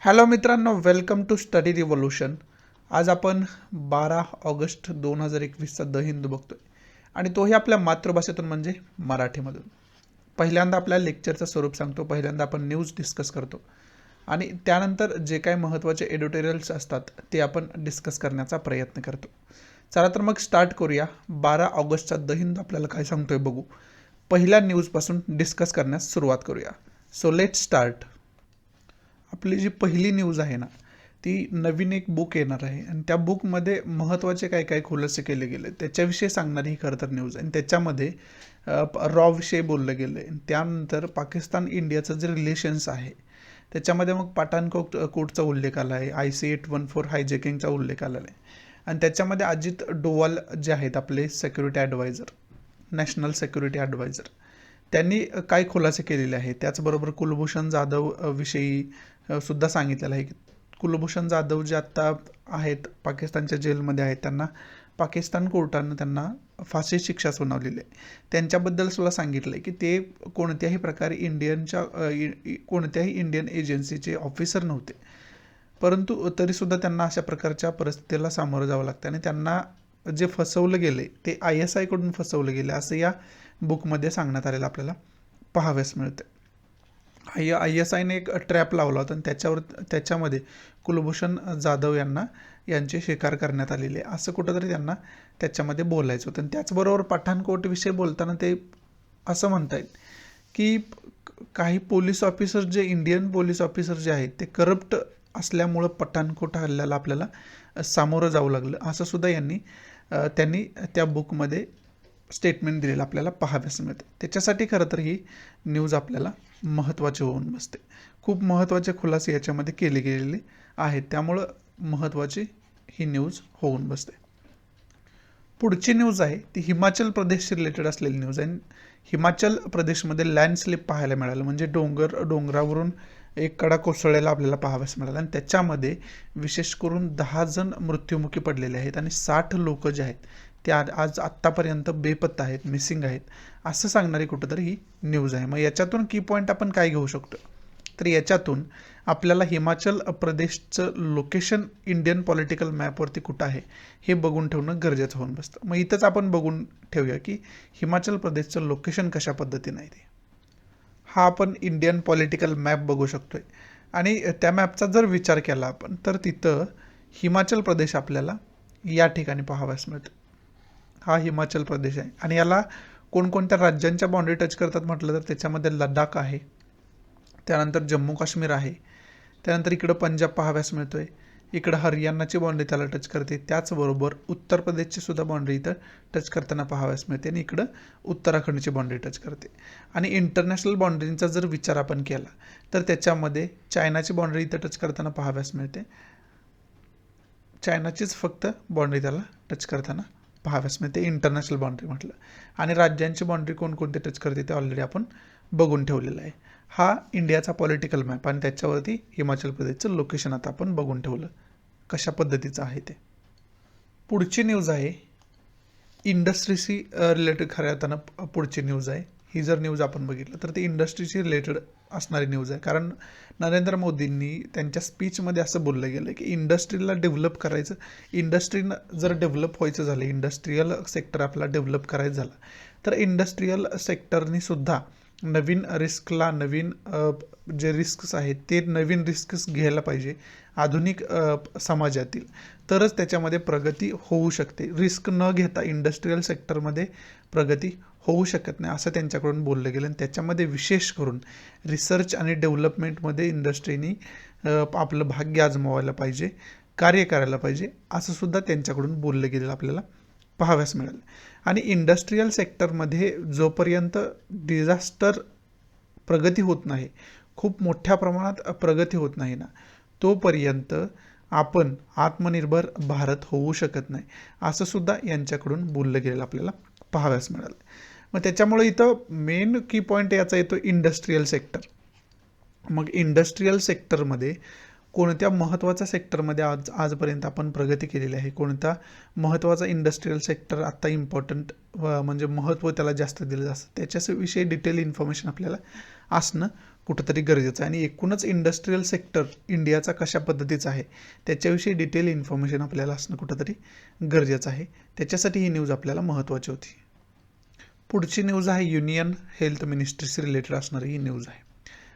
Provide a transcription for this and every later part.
Hello मित्रांनो, welcome to study revolution. आज आपण 12 ऑगस्ट 2021चा द हिंदू बघतोय आणि तोही आपल्या मातृभाषेतून म्हणजे मराठीमधून. पहिल्यांदा आपल्या लेक्चरचं स्वरूप सांगतो, पहिल्यांदा आपण न्यूज डिस्कस करतो आणि त्यानंतर जे काही महत्त्वाचे एडिटोरियल्स असतात ते आपण डिस्कस करण्याचा प्रयत्न करतो. चला तर मग स्टार्ट करूया. 12 ऑगस्टचा द हिंदू आपल्याला काय सांगतोय बघू. पहिल्या न्यूजपासून डिस्कस करण्यास सुरुवात करूया. So let start. आपली जी पहिली न्यूज आहे ना, ती नवीन एक बुक येणार आहे आणि त्या बुकमध्ये महत्त्वाचे काय काय खुलासे केले गेले त्याच्याविषयी सांगणारी ही खरं तर न्यूज आहे. आणि त्याच्यामध्ये रॉविषयी बोललं गेलं आहे. त्यानंतर पाकिस्तान इंडियाचं जे रिलेशन्स आहे त्याच्यामध्ये मग कोटचा उल्लेख आला आहे, IC-814 हायजॅकिंगचा उल्लेख आलेला आहे. आणि त्याच्यामध्ये अजित डोवाल जे आहेत आपले security adviser, national security adviser, त्यांनी काय खुलासे केलेले आहे. त्याचबरोबर कुलभूषण जाधव विषयी सुद्धा सांगितलेलं आहे की कुलभूषण जाधव जे आत्ता आहेत पाकिस्तानच्या जेलमध्ये आहेत त्यांना पाकिस्तान कोर्टानं त्यांना फाशी शिक्षा सुनावलेली आहे. त्यांच्याबद्दल सुद्धा सांगितलं आहे की ते कोणत्याही प्रकारे कोणत्याही इंडियन एजन्सीचे ऑफिसर नव्हते, परंतु तरीसुद्धा त्यांना अशा प्रकारच्या परिस्थितीला सामोरं जावं लागतं आणि त्यांना जे फसवलं गेले ते ISI कडून फसवलं गेले असं या बुकमध्ये सांगण्यात आलेलं आपल्याला पाहाव्यास मिळतं. ISIने एक ट्रॅप लावला होता आणि त्याच्यामध्ये कुलभूषण जाधव यांची शिकार करण्यात आलेली आहे असं कुठंतरी त्यांना त्याच्यामध्ये बोलायचं होतं. आणि त्याचबरोबर पठाणकोटविषयी बोलताना ते असं म्हणतायत की काही पोलीस ऑफिसर जे इंडियन पोलीस ऑफिसर जे आहेत ते करप्ट असल्यामुळं पठाणकोट हल्ल्याला आपल्याला सामोरं जावं लागलं असं सुद्धा त्यांनी त्या बुकमध्ये स्टेटमेंट दिलेलं आपल्याला पाहाव्यास मिळते. त्याच्यासाठी खरं तर ही न्यूज आपल्याला महत्त्वाची होऊन बसते. खूप महत्त्वाचे खुलासे याच्यामध्ये केले गेलेले आहेत, त्यामुळं महत्त्वाची ही न्यूज होऊन बसते. पुढची न्यूज आहे ती हिमाचल प्रदेशशी रिलेटेड असलेली न्यूज आहे. हिमाचल प्रदेशमध्ये लँडस्लिप पाहायला मिळालं, म्हणजे डोंगरावरून एक कडा कोसळलेला आपल्याला पाहाव्यास मिळाला आणि त्याच्यामध्ये विशेष करून 10 जण मृत्युमुखी पडलेले आहेत आणि 60 लोक जे आहेत ते आज आत्तापर्यंत बेपत्ता आहेत, मिसिंग आहेत असं सांगणारी कुठंतरी ही न्यूज आहे. मग याच्यातून की पॉईंट आपण काय घेऊ शकतो, तर याच्यातून आपल्याला हिमाचल प्रदेशचं लोकेशन इंडियन पॉलिटिकल मॅपवरती कुठं आहे हे बघून ठेवणं गरजेचं होऊन बसतं. मग इथंच आपण बघून ठेवूया की हिमाचल प्रदेशचं लोकेशन कशा पद्धतीनं आहे ते. हा आपण इंडियन पॉलिटिकल मॅप बघू शकतोय आणि त्या मॅपचा जर विचार केला आपण तर तिथं हिमाचल प्रदेश आपल्याला या ठिकाणी पाहाव्यास मिळतं. हा हिमाचल प्रदेश आहे आणि याला कोणकोणत्या राज्यांच्या बाउंड्री टच करतात म्हटलं तर त्याच्यामध्ये लडाख आहे, त्यानंतर जम्मू काश्मीर आहे, त्यानंतर इकडं पंजाब पाहाव्यास मिळतोय, इकडं हरियाणाची बाउंड्री त्याला टच करते, त्याचबरोबर उत्तर प्रदेशची सुद्धा बाउंड्री इथं टच करताना पाहाव्यास मिळते आणि इकडं उत्तराखंडची बाउंड्री टच करते. आणि इंटरनॅशनल बाउंड्रींचा जर विचार आपण केला तर त्याच्यामध्ये चायनाची बाउंड्री इथं टच करताना पाहाव्यास मिळते. चायनाचीच फक्त बाउंड्री त्याला टच करताना पाहाव्यास मिळते इंटरनॅशनल बाउंड्री म्हटलं. आणि राज्यांची बाउंड्री कोणकोणते टच करते ते ऑलरेडी आपण बघून ठेवलेलं आहे. हा इंडियाचा पॉलिटिकल मॅप आणि त्याच्यावरती हिमाचल प्रदेशचं लोकेशन आता आपण बघून ठेवलं कशा पद्धतीचं आहे ते. पुढची न्यूज आहे इंडस्ट्रीशी रिलेटेड. खऱ्या अर्थानं पुढची न्यूज आहे ही, जर न्यूज आपण बघितलं तर ती इंडस्ट्रीशी रिलेटेड असणारी न्यूज आहे. कारण नरेंद्र मोदींनी त्यांच्या स्पीचमध्ये असं बोललं गेलं की इंडस्ट्रीला डेव्हलप करायचं, इंडस्ट्रीनं जर डेव्हलप व्हायचं झालं, इंडस्ट्रीयल सेक्टर आपला डेव्हलप करायचं झाला तर इंडस्ट्रीयल सेक्टरनी सुद्धा नवीन जे रिस्क्स आहेत ते नवीन रिस्क्स घ्यायला पाहिजे आधुनिक समाजातील, तरच त्याच्यामध्ये प्रगती होऊ शकते. रिस्क न घेता इंडस्ट्रीयल सेक्टरमध्ये प्रगती होऊ शकत नाही असं त्यांच्याकडून बोललं गेलं. आणि त्याच्यामध्ये विशेष करून रिसर्च आणि डेव्हलपमेंटमध्ये इंडस्ट्रीनी आपलं भाग्य आजमावायला पाहिजे, कार्य करायला पाहिजे असं सुद्धा त्यांच्याकडून बोललं गेलेलं आपल्याला पाहाव्यास मिळालं. आणि इंडस्ट्रीयल सेक्टरमध्ये जोपर्यंत प्रगती होत नाही, खूप मोठ्या प्रमाणात प्रगती होत नाही ना, तोपर्यंत आपण आत्मनिर्भर भारत होऊ शकत नाही असं सुद्धा यांच्याकडून बोललं गेलेलं आपल्याला पाहाव्यास मिळालं. मग त्याच्यामुळे इथं मेन की पॉईंट याचा येतो इंडस्ट्रीयल सेक्टर. मग इंडस्ट्रीयल सेक्टरमध्ये कोणत्या महत्त्वाच्या सेक्टरमध्ये आजपर्यंत आपण प्रगती केलेली आहे, कोणता महत्त्वाचा इंडस्ट्रीयल सेक्टर आत्ता इम्पॉर्टंट म्हणजे महत्त्व त्याला जास्त दिलं जातं, त्याच्याविषयी डिटेल इन्फॉर्मेशन आपल्याला असणं कुठंतरी गरजेचं आहे आणि एकूणच इंडस्ट्रीयल सेक्टर इंडियाचा कशा पद्धतीचा आहे त्याच्याविषयी डिटेल इन्फॉर्मेशन आपल्याला असणं कुठंतरी गरजेचं आहे. त्याच्यासाठी ही न्यूज आपल्याला महत्त्वाची होती. पुढची न्यूज आहे युनियन हेल्थ मिनिस्ट्रीशी रिलेटेड असणारी ही न्यूज आहे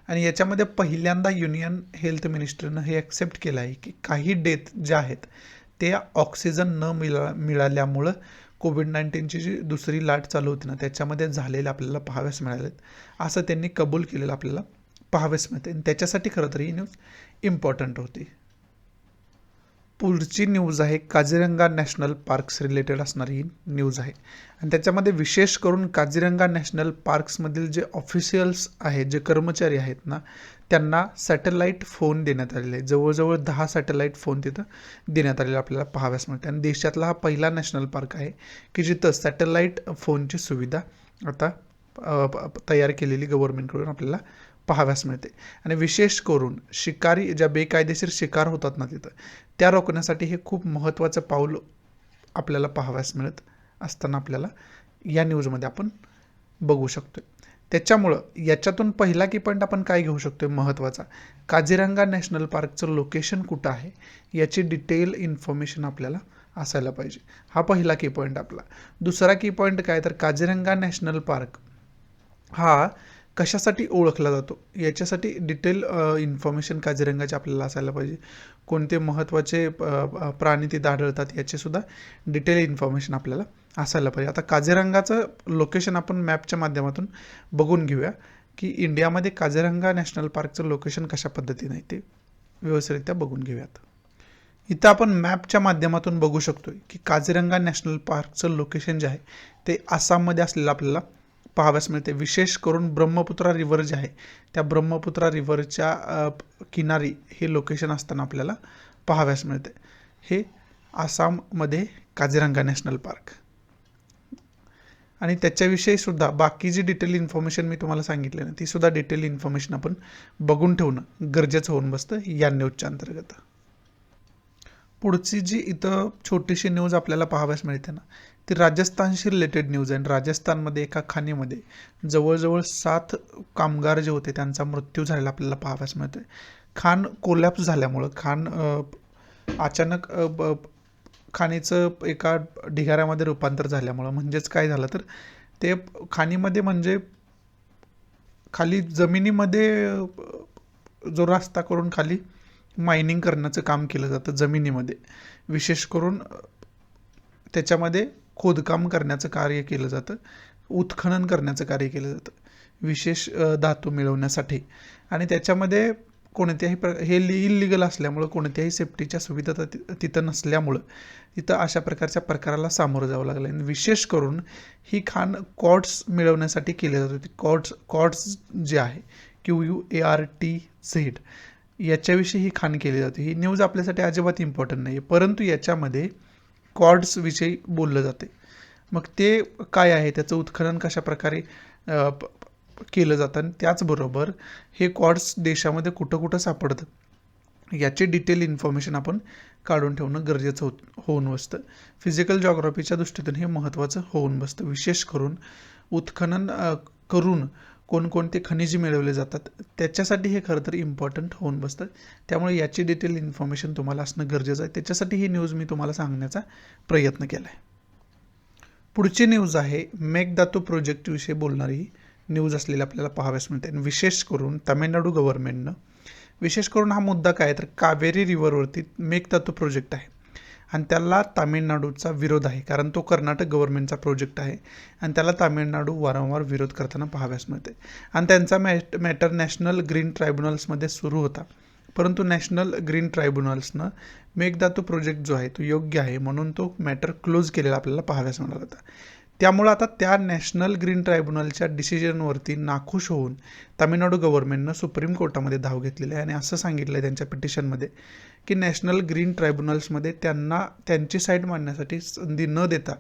आणि याच्यामध्ये पहिल्यांदा युनियन हेल्थ मिनिस्ट्रीनं हे ॲक्सेप्ट केलं आहे की काही डेथ ज्या आहेत ते ऑक्सिजन न मिळाल्यामुळं कोविड-19ची जी दुसरी लाट चालू होती ना त्याच्यामध्ये झालेले आपल्याला पाहाव्यास मिळालेत असं त्यांनी कबूल केलेलं आपल्याला पाहाव्यास मिळते आणि त्याच्यासाठी खरं तर ही न्यूज इम्पॉर्टंट होती. पुढची न्यूज आहे काझीरंगा नॅशनल पार्क्स रिलेटेड असणारी ही न्यूज आहे आणि त्याच्यामध्ये विशेष करून काझीरंगा नॅशनल पार्क्समधील जे ऑफिशियल्स आहेत जे कर्मचारी आहेत ना त्यांना सॅटेलाईट फोन देण्यात आलेले आहेत. जवळजवळ 10 सॅटेलाईट फोन तिथं देण्यात आलेले आपल्याला पाहाव्यास मिळते आणि देशातला हा पहिला नॅशनल पार्क आहे की जिथं सॅटेलाईट फोनची सुविधा आता तयार केलेली गव्हर्नमेंटकडून आपल्याला पाहाव्यास मिळते आणि विशेष करून शिकारी ज्या बेकायदेशीर शिकार होतात ना तिथं त्या रोखण्यासाठी हे खूप महत्त्वाचं पाऊल आपल्याला पाहाव्यास मिळत असताना आपल्याला या न्यूजमध्ये आपण बघू शकतो. त्याच्यामुळं याच्यातून पहिला की पॉईंट आपण काय घेऊ शकतो महत्त्वाचा, काझीरंगा नॅशनल पार्कचं लोकेशन कुठं आहे याची डिटेल इन्फॉर्मेशन आपल्याला असायला पाहिजे. हा पहिला की पॉईंट आपला. दुसरा की पॉईंट काय तर काझीरंगा नॅशनल पार्क हा कशासाठी ओळखला जातो याच्यासाठी डिटेल इन्फॉर्मेशन काझीरंगाची आपल्याला असायला पाहिजे. कोणते महत्त्वाचे प्राणी तिथे आढळतात याचीसुद्धा डिटेल इन्फॉर्मेशन आपल्याला असायला पाहिजे. आता काझीरंगाचं लोकेशन आपण मॅपच्या माध्यमातून बघून घेऊया की इंडियामध्ये काझीरंगा नॅशनल पार्कचं लोकेशन कशा पद्धतीने आहे ते व्यवस्थितरित्या बघून घेऊयात. इथं आपण मॅपच्या माध्यमातून बघू शकतो की काझीरंगा नॅशनल पार्कचं लोकेशन जे आहे ते आसाममध्ये असलेलं आपल्याला पाहाव्यास मिळते. विशेष करून ब्रह्मपुत्रा रिव्हर जे आहे त्या ब्रह्मपुत्रा रिव्हरच्या किनारी हे लोकेशन असताना आपल्याला पाहाव्यास मिळते. हे आसाममध्ये काझीरंगा नॅशनल पार्क आणि त्याच्याविषयी सुद्धा बाकी जी डिटेल इन्फॉर्मेशन मी तुम्हाला सांगितली ना ती सुद्धा डिटेल इन्फॉर्मेशन आपण बघून ठेवणं गरजेचं होऊन बसतं या न्यूजच्या अंतर्गत. पुढची जी इथं छोटीशी न्यूज आपल्याला पाहाव्यास मिळते ना ती राजस्थानशी रिलेटेड न्यूज आहे. राजस्थानमध्ये एका खाणीमध्ये जवळजवळ 7 कामगार जे होते त्यांचा मृत्यू झालेला आपल्याला पाहाव्यास मिळतोय. खाण कोलॅप्स झाल्यामुळं अचानक खाणीचं एका ढिगाऱ्यामध्ये रूपांतर झाल्यामुळं म्हणजेच काय झालं तर ते खाणीमध्ये म्हणजे खाली जमिनीमध्ये जो रस्ता करून खाली मायनिंग करण्याचं काम केलं जातं जमिनीमध्ये. विशेष करून त्याच्यामध्ये खोदकाम करण्याचं कार्य केलं जातं, उत्खनन करण्याचं कार्य केलं जातं विशेष धातू मिळवण्यासाठी आणि त्याच्यामध्ये हे इल्लीगल असल्यामुळं कोणत्याही सेफ्टीच्या सुविधा तिथं नसल्यामुळं तिथं अशा प्रकारच्या प्रकाराला सामोरं जावं लागलं. आणि विशेष करून ही खाण कॉर्ड्स मिळवण्यासाठी केली जात होती. कॉर्ड्स जे आहे QUARTZ याच्याविषयी ही खाण केली जाते. ही न्यूज आपल्यासाठी अजिबात इम्पॉर्टंट नाही आहे परंतु याच्यामध्ये कॉर्ड्सविषयी बोललं जाते. मग ते काय आहे त्याचं उत्खनन कशा प्रकारे केलं जातं आणि त्याचबरोबर हे कॉर्ड्स देशामध्ये कुठं कुठं सापडतं याची डिटेल इन्फॉर्मेशन आपण काढून ठेवणं गरजेचं होऊन बसतं. फिजिकल जॉग्राफीच्या दृष्टीतून हे महत्त्वाचं होऊन बसतं. विशेष करून उत्खनन करून कोणकोणते खनिजे मिळवले जातात त्याच्यासाठी हे खरं तर इम्पॉर्टंट होऊन बसतं. त्यामुळे याची डिटेल इन्फॉर्मेशन तुम्हाला असणं गरजेचं आहे. त्याच्यासाठी ही न्यूज मी तुम्हाला सांगण्याचा प्रयत्न केला आहे. पुढची न्यूज आहे मेघदातू प्रोजेक्टविषयी बोलणारी न्यूज असलेली आपल्याला पाहाव्यास मिळते. आणि विशेष करून तामिळनाडू गव्हर्नमेंटनं विशेष करून हा मुद्दा काय तर कावेरी रिव्हरवरती मेघदातू प्रोजेक्ट आहे आणि त्याला तामिळनाडूचा विरोध आहे कारण तो कर्नाटक गव्हर्नमेंटचा प्रोजेक्ट आहे आणि त्याला तामिळनाडू वारंवार विरोध करताना पाहाव्यास मिळते. आणि त्यांचा मॅटर नॅशनल ग्रीन ट्रायब्युनल्समध्ये सुरू होता परंतु नॅशनल ग्रीन ट्रायब्युनल्सनं मेघदातू प्रोजेक्ट जो आहे तो योग्य आहे म्हणून तो मॅटर क्लोज केलेला आपल्याला पाहाव्यास मिळाला होता. त्यामुळं आता त्या नॅशनल ग्रीन ट्रायब्युनलच्या डिसिजनवरती नाखुश होऊन तामिळनाडू गव्हर्नमेंटनं सुप्रीम कोर्टामध्ये धाव घेतलेली आहे आणि असं सांगितलं आहे त्यांच्या पिटिशनमध्ये की नॅशनल ग्रीन ट्रायब्युनल्समध्ये त्यांना त्यांची साईड मांडण्यासाठी संधी न देता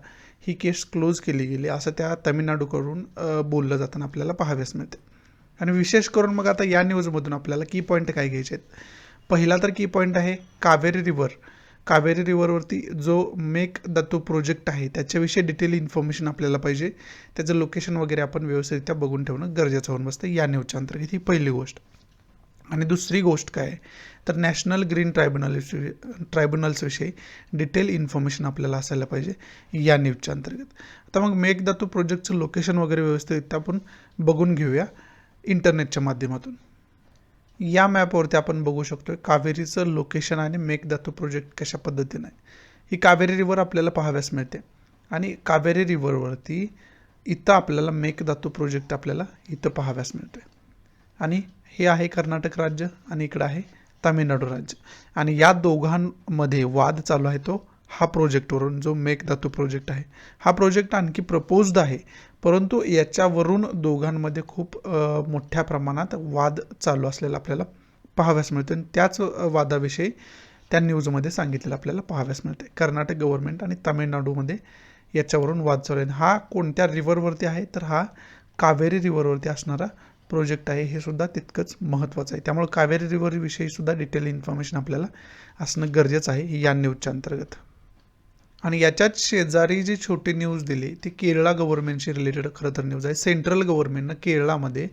ही केस क्लोज केली गेली असं त्या तामिळनाडूकडून बोललं जाताना आपल्याला पाहाव्यास मिळते. आणि विशेष करून मग आता या न्यूजमधून आपल्याला की पॉईंट काय घ्यायचे आहेत. पहिला तर की पॉईंट आहे कावेरी रिव्हर कावेरी रिव्हरवरती जो मेघदत्तू प्रोजेक्ट आहे त्याच्याविषयी डिटेल इन्फॉर्मेशन आपल्याला पाहिजे. त्याचं लोकेशन वगैरे आपण व्यवस्थितरित्या बघून ठेवणं गरजेचं होऊन बसतं या न्यूजच्या अंतर्गत. ही पहिली गोष्ट. आणि दुसरी गोष्ट काय आहे तर नॅशनल ग्रीन ट्रायब्युनल्सविषयी डिटेल इन्फॉर्मेशन आपल्याला असायला पाहिजे या न्यूजच्या अंतर्गत. आता मग मेघदत्तू प्रोजेक्टचं लोकेशन वगैरे व्यवस्थित आपण बघून घेऊया इंटरनेटच्या माध्यमातून. या मॅपवरती आपण बघू शकतोय कावेरीचं लोकेशन आणि मेघदत्तू प्रोजेक्ट कशा पद्धतीने आहे. ही कावेरी रिव्हर आपल्याला पाहाव्यास मिळते आणि कावेरी रिव्हरवरती इथं आपल्याला मेघदत्तू प्रोजेक्ट आपल्याला इथं पाहाव्यास मिळतोय. आणि हे आहे कर्नाटक राज्य आणि इकडं आहे तामिळनाडू राज्य. आणि या दोघांमध्ये वाद चालू आहे तो हा प्रोजेक्टवरून जो मेघदत्तू प्रोजेक्ट आहे. हा प्रोजेक्ट आणखी प्रपोज्ड आहे परंतु याच्यावरून दोघांमध्ये खूप मोठ्या प्रमाणात वाद चालू असलेला आपल्याला पाहाव्यास मिळतो. आणि त्याच वादाविषयी त्या न्यूजमध्ये सांगितलेलं आपल्याला पाहाव्यास मिळते. कर्नाटक गव्हर्नमेंट आणि तामिळनाडूमध्ये याच्यावरून वाद चालू आहे. हा कोणत्या रिव्हरवरती आहे तर हा कावेरी रिव्हरवरती असणारा प्रोजेक्ट आहे. हे सुद्धा तितकंच महत्त्वाचं आहे. त्यामुळे कावेरी रिव्हरविषयी सुद्धा डिटेल इन्फॉर्मेशन आपल्याला असणं गरजेचं आहे या न्यूजच्या अंतर्गत. आणि याच्यात शेजारी जी छोटी न्यूज दिली ती केरळा गव्हर्नमेंटशी रिलेटेड खरं तर न्यूज आहे. सेंट्रल गव्हर्नमेंटनं केरळामध्ये